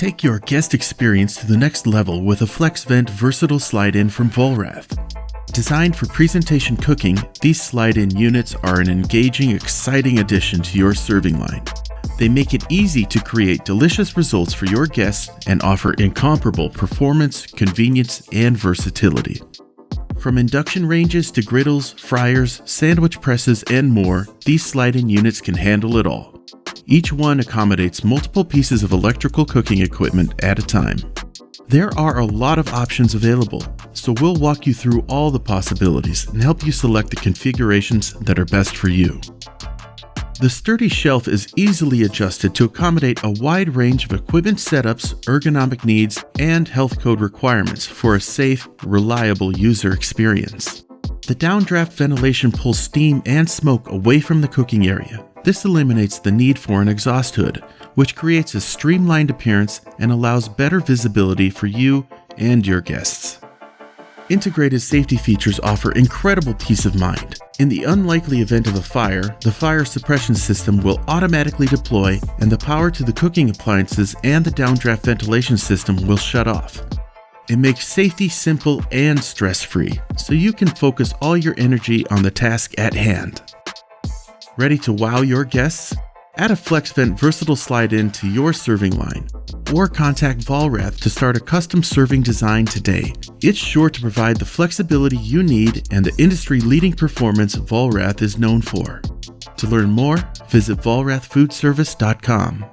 Take your guest experience to the next level with a FlexVent versatile slide-in from Vollrath. Designed for presentation cooking, these slide-in units are an engaging, exciting addition to your serving line. They make it easy to create delicious results for your guests and offer incomparable performance, convenience, and versatility. From induction ranges to griddles, fryers, sandwich presses, and more, these slide-in units can handle it all. Each one accommodates multiple pieces of electrical cooking equipment at a time. There are a lot of options available, so we'll walk you through all the possibilities and help you select the configurations that are best for you. The sturdy shelf is easily adjusted to accommodate a wide range of equipment setups, ergonomic needs, and health code requirements for a safe, reliable user experience. The downdraft ventilation pulls steam and smoke away from the cooking area. This eliminates the need for an exhaust hood, which creates a streamlined appearance and allows better visibility for you and your guests. Integrated safety features offer incredible peace of mind. In the unlikely event of a fire, the fire suppression system will automatically deploy and the power to the cooking appliances and the downdraft ventilation system will shut off. It makes safety simple and stress-free, so you can focus all your energy on the task at hand. Ready to wow your guests? Add a FlexVent versatile slide-in to your serving line, or contact Vollrath to start a custom serving design today. It's sure to provide the flexibility you need and the industry-leading performance Vollrath is known for. To learn more, visit vollrathfoodservice.com.